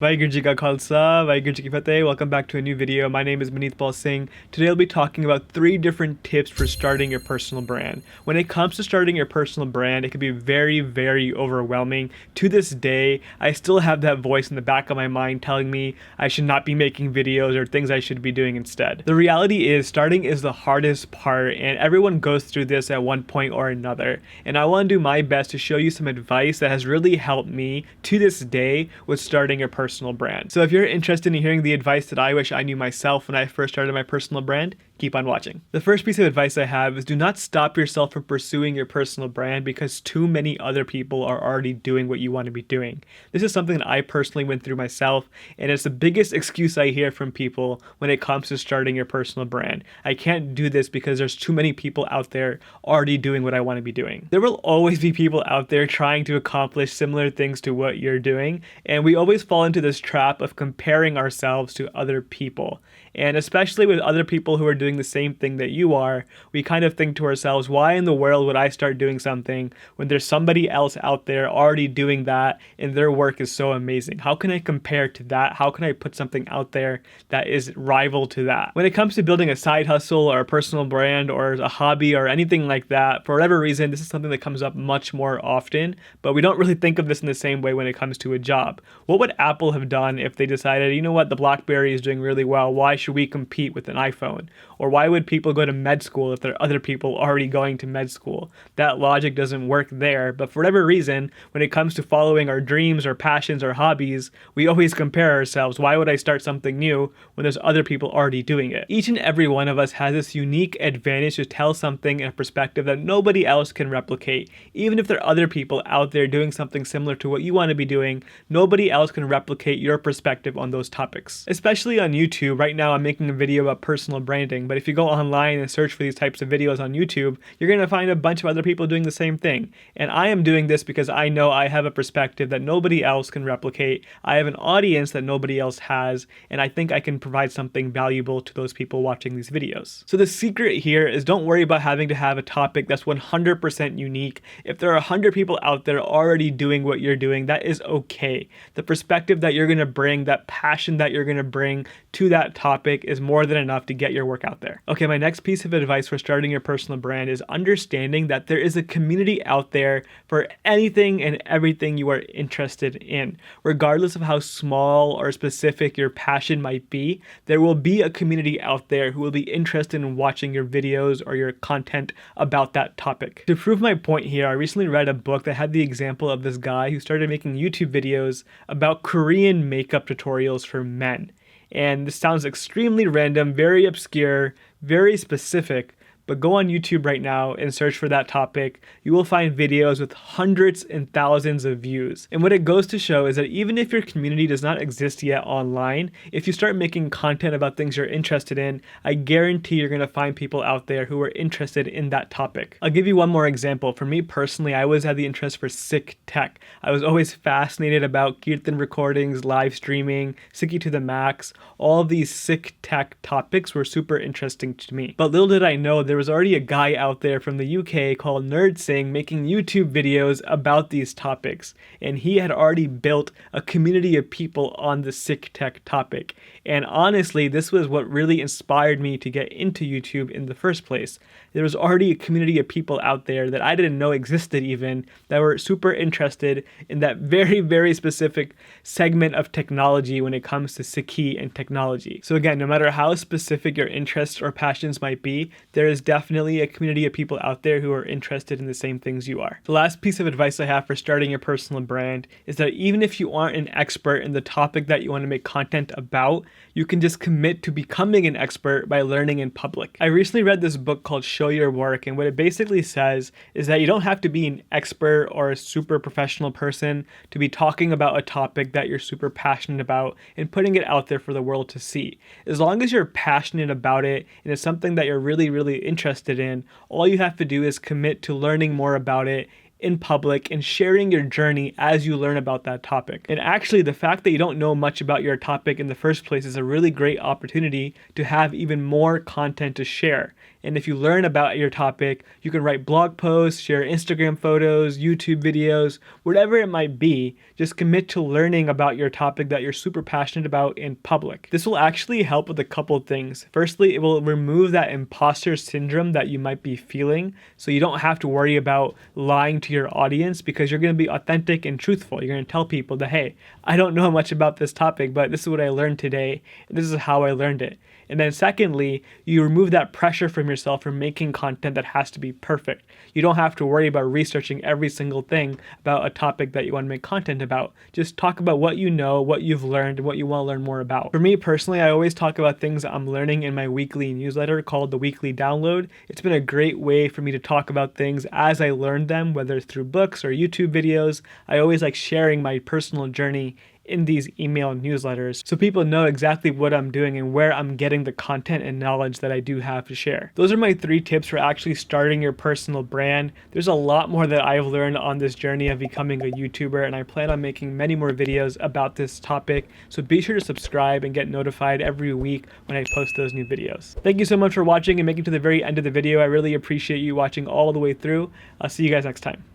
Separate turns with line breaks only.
Vaheguru Ji Ka Khalsa, Vaheguru Ji Ki Fateh. Welcome back to a new video. My name is Manitpal Singh. Today I'll be talking about 3 different tips for starting your personal brand. When it comes to starting your personal brand, it can be very overwhelming. To this day, I still have that voice in the back of my mind telling me I should not be making videos or things I should be doing instead. The reality is starting is the hardest part, and everyone goes through this at one point or another. And I want to do my best to show you some advice that has really helped me to this day with starting a personal brand. So if you're interested in hearing the advice that I wish I knew myself when I first started my personal brand, keep on watching. The first piece of advice I have is do not stop yourself from pursuing your personal brand because too many other people are already doing what you want to be doing. This is something that I personally went through myself, and it's the biggest excuse I hear from people when it comes to starting your personal brand. I can't do this because there's too many people out there already doing what I want to be doing. There will always be people out there trying to accomplish similar things to what you're doing, and we always fall into this trap of comparing ourselves to other people. And especially with other people who are doing the same thing that you are, we kind of think to ourselves, why in the world would I start doing something when there's somebody else out there already doing that and their work is so amazing? How can I compare to that? How can I put something out there that is rival to that? When it comes to building a side hustle or a personal brand or a hobby or anything like that, for whatever reason, this is something that comes up much more often, but we don't really think of this in the same way when it comes to a job. What would Apple have done if they decided, you know what, the BlackBerry is doing really well, why should we compete with an iPhone? Or why would people go to med school if there are other people already going to med school? That logic doesn't work there, but for whatever reason, when it comes to following our dreams or passions or hobbies, we always compare ourselves. Why would I start something new when there's other people already doing it? Each and every one of us has this unique advantage to tell something in a perspective that nobody else can replicate. Even if there are other people out there doing something similar to what you want to be doing, nobody else can replicate your perspective on those topics. Especially on YouTube. Right now I'm making a video about personal branding, but if you go online and search for these types of videos on YouTube, you're going to find a bunch of other people doing the same thing. And I am doing this because I know I have a perspective that nobody else can replicate. I have an audience that nobody else has, and I think I can provide something valuable to those people watching these videos. So the secret here is don't worry about having to have a topic that's 100% unique. If there are 100 people out there already doing what you're doing, that is okay. The perspective that you're going to bring, that passion that you're going to bring to that topic is more than enough to get your work out there. Okay, my next piece of advice for starting your personal brand is understanding that there is a community out there for anything and everything you are interested in. Regardless of how small or specific your passion might be, there will be a community out there who will be interested in watching your videos or your content about that topic. To prove my point here, I recently read a book that had the example of this guy who started making YouTube videos about Korean makeup tutorials for men. And this sounds extremely random, very obscure, very specific, but go on YouTube right now and search for that topic. You will find videos with hundreds and thousands of views. And what it goes to show is that even if your community does not exist yet online, if you start making content about things you're interested in, I guarantee you're going to find people out there who are interested in that topic. I'll give you one more example. For me personally, I always had the interest for sick tech. I was always fascinated about Kirtan recordings, live streaming, Sikhi to the max. All of these sick tech topics were super interesting to me. But little did I know there was already a guy out there from the UK called Nerd Singh making YouTube videos about these topics, and he had already built a community of people on the sick tech topic. And honestly, this was what really inspired me to get into YouTube in the first place. There was already a community of people out there that I didn't know existed even, that were super interested in that very specific segment of technology when it comes to Sikhi and technology. So again, no matter how specific your interests or passions might be, there is definitely a community of people out there who are interested in the same things you are. The last piece of advice I have for starting your personal brand is that even if you aren't an expert in the topic that you want to make content about, you can just commit to becoming an expert by learning in public. I recently read this book called Show Your Work, and what it basically says is that you don't have to be an expert or a super professional person to be talking about a topic that you're super passionate about and putting it out there for the world to see. As long as you're passionate about it and it's something that you're really interested in, all you have to do is commit to learning more about it in public and sharing your journey as you learn about that topic. And actually, the fact that you don't know much about your topic in the first place is a really great opportunity to have even more content to share. And if you learn about your topic, you can write blog posts, share Instagram photos, YouTube videos, whatever it might be. Just commit to learning about your topic that you're super passionate about in public. This will actually help with a couple things. Firstly, it will remove that imposter syndrome that you might be feeling, so you don't have to worry about lying to your audience because you're going to be authentic and truthful. You're going to tell people that, hey, I don't know much about this topic, but this is what I learned today, and this is how I learned it. And then secondly, you remove that pressure from yourself for making content that has to be perfect. You don't have to worry about researching every single thing about a topic that you want to make content about. Just talk about what you know, what you've learned, and what you want to learn more about. For me personally, I always talk about things I'm learning in my weekly newsletter called the Weekly Download. It's been a great way for me to talk about things as I learned them, whether it's through books or YouTube videos. I always like sharing my personal journey in these email newsletters so people know exactly what I'm doing and where I'm getting the content and knowledge that I do have to share. Those are my 3 tips for actually starting your personal brand. There's a lot more that I've learned on this journey of becoming a YouTuber, and I plan on making many more videos about this topic, so be sure to subscribe and get notified every week when I post those new videos. Thank you so much for watching and making it to the very end of the video. I really appreciate you watching all the way through. I'll see you guys next time.